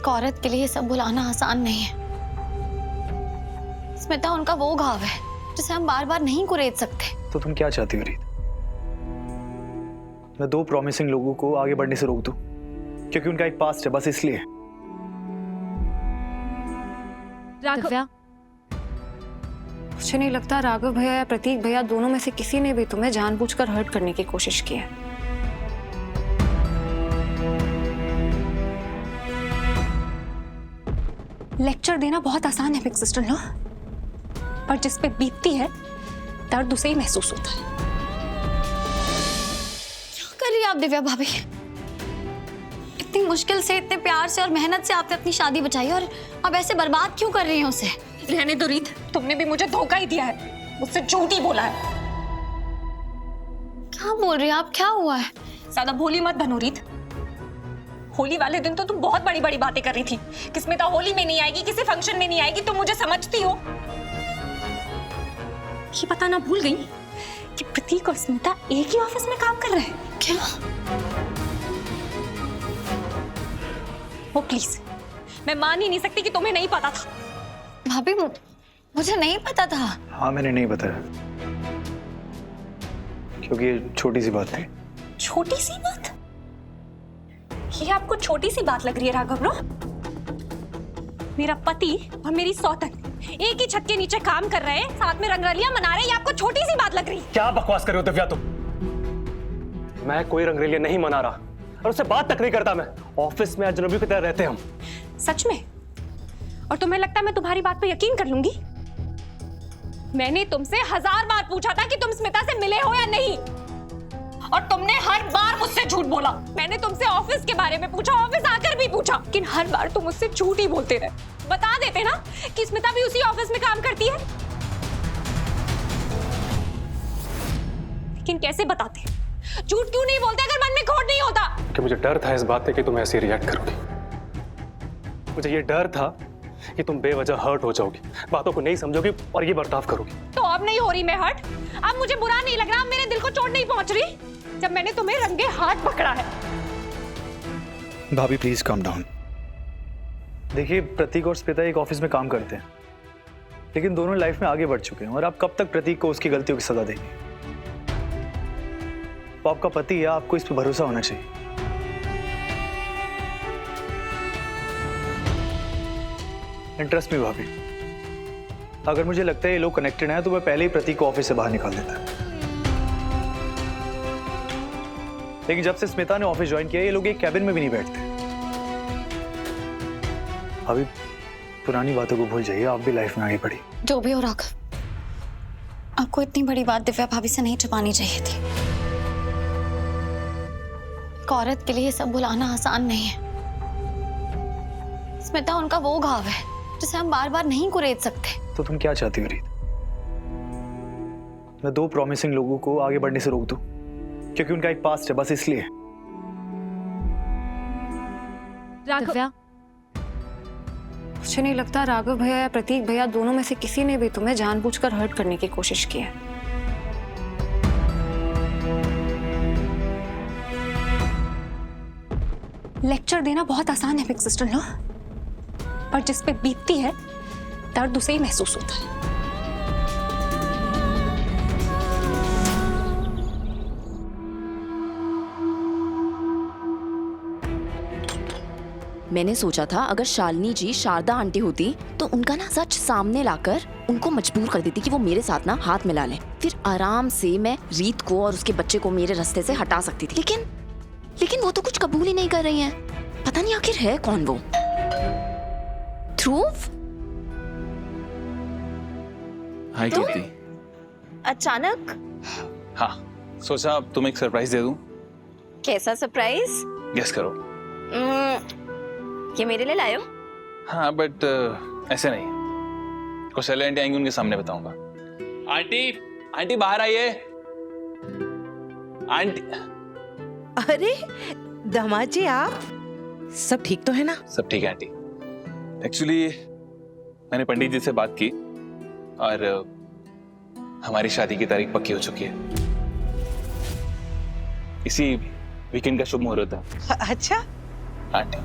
एक औरत के लिए ये सब बुलाना आसान नहीं है। स्मिता उनका वो घाव है जिसे हम बार बार नहीं कुरेद सकते। तो तुम क्या चाहती हो रीत? मैं दो प्रॉमिसिंग लोगों को आगे बढ़ने से रोक दूं क्योंकि उनका एक पास्ट है, बस इसलिए? दिव्या, मुझे नहीं लगता राघव भैया या प्रतीक भैया दोनों में से किसी ने भी तुम्हें जानबूझकर हर्ट करने की कोशिश की है। लेक्चर देना बहुत आसान है बिग सिस्टर नो, पर जिस पे बीतती है दर्द उसे ही महसूस होता है। क्या कर रही है आप दिव्या भाभी? इतनी मुश्किल से, इतने प्यार से और मेहनत से आपने अपनी शादी बचाई और अब ऐसे बर्बाद क्यों कर रही हैं उसे? रहने दो रीत, तुमने भी मुझे धोखा ही दिया है, मुझसे झूठ ही बोला है। क्या बोल रही हैं आप? क्या हुआ है? ज्यादा भोली मत बनो रीत। होली वाले दिन तो तुम बहुत बड़ी बड़ी बातें कर रही थी कि स्मिता होली में नहीं आएगी, किसी फंक्शन में नहीं आएगी। तुम मुझे समझती हो? ये बताना भूल गई कि प्रतीक और स्मिता एक ही ऑफिस में काम कर रहे हैं। क्या? ओ प्लीज, मैं मान ही नहीं सकती कि तुम्हें नहीं पता था। भाभी मुझे नहीं पता था। हाँ, मैंने नहीं बताया क्योंकि ये छोटी सी बात थी। छोटी सी बात? ये आपको छोटी सी बात लग रही है राघव नो? मेरा पति और मेरी सौतन एक ही छत के नीचे काम कर रहे हैं, साथ में रंगरलियां मना रहे हैं, ये आपको छोटी सी बात लग रही है? क्या बकवास कर रहे हो दिव्या तुम? मैं कोई रंगरेलियां नहीं मना रहा और उससे बात तक नहीं करता। मैं ऑफिस में अजनबी की तरह रहते हम। सच में? और तुम्हें लगता है मैं तुम्हारी बात पे यकीन कर लूंगी? मैंने तुमसे 1000 बार पूछा था कि तुम स्मिता से मिले हो या नहीं, और तुमने हर बार मुझसे झूठ बोला। मैंने तुमसे ऑफिस के बारे में पूछा, ऑफिस आकर भी पूछा, लेकिन हर बार तुम मुझसे झूठ ही बोलते रहे। बता देते ना कि स्मिता भी उसी ऑफिस में काम करती है। लेकिन कैसे बताते? झूठ क्यों नहीं बोलते अगर मन में खोट नहीं होता? कि मुझे डर था इस बात पे कि तुम ऐसे रिएक्ट करोगी। मुझे ये डर था कि तुम बेवजह हर्ट हो जाओगी, बातों को नहीं समझोगी और ये बर्ताव करोगी। तो अब नहीं हो रही मैं हर्ट? अब मुझे बुरा नहीं लग रहा, अब मेरे दिल को चोट नहीं पहुंच रही जब मैंने तुम्हें रंगे हाथ पकड़ा है। भाभी प्लीज काम डाउन। देखिए, प्रतीक और स्मिता एक ऑफिस में काम करते हैं, लेकिन दोनों लाइफ में आगे बढ़ चुके हैं और आप कब तक प्रतीक को उसकी गलतियों की सजा देंगे? वो आपका पति है, आपको इस पर भरोसा होना चाहिए। इंटरेस्ट में भाभी, अगर मुझे लगता है ये लोग कनेक्टेड हैं तो मैं पहले ही प्रतीक को ऑफिस से बाहर निकाल देता। लेकिन जब से स्मिता ने ऑफिस ज्वाइन किया, ये लोग एक कैबिन में भी नहीं बैठते। अभी पुरानी बातों को भूल जाइए, आप भी लाइफ में आगे बढ़िए। जो भी हो राघव, आपको इतनी बड़ी बात दिव्या भाभी से नहीं छुपानी चाहिए थी। एक औरत के लिए ये सब बुलाना आसान नहीं है। स्मिता उनका वो घाव है जिसे हम बार बार नहीं कुरेद सकते। तो तुम क्या चाहती हो रीत? मैं दो प्रॉमिसिंग लोगों को आगे बढ़ने से रोक दूं क्योंकि उनका एक पास्ट है, बस इसलिए? दिव्या, मुझे नहीं लगता राघव भैया या प्रतीक भैया दोनों में से किसी ने भी तुम्हें जानबूझकर हर्ट करने की कोशिश की है। लेक्चर देना बहुत आसान है बिग सिस्टर नो, पर जिस पे बीतती है दर्द उसे ही महसूस होता है। मैंने सोचा था अगर शालिनी जी शारदा आंटी होती तो उनका ना सच सामने लाकर उनको मजबूर कर देती कि वो मेरे साथ ना हाथ मिला लें, फिर आराम से मैं रीत को और उसके बच्चे को मेरे रास्ते से हटा सकती थी। लेकिन वो तो कुछ कबूल ही नहीं कर रही हैं। पता नहीं आखिर है कौन वो। ध्रुव? हाय कीर्ति। अचानक? हाँ, सोचा तुम्हें एक सरप्राइज दे दूं। कैसा सरप्राइज? गेस करो। ये मेरे लिए लायो? हाँ, बट ऐसे नहीं। कौशल्या आंटी आएंगी, उनके सामने बताऊंगा। आंटी, आंटी बाहर आइए। आंटी। अरे दामाद जी, आप सब ठीक तो है ना? सब ठीक है आंटी। एक्चुअली मैंने पंडित जी से बात की और हमारी शादी की तारीख पक्की हो चुकी है। इसी वीकेंड का शुभ मुहूर्त है। अच्छा। आंटी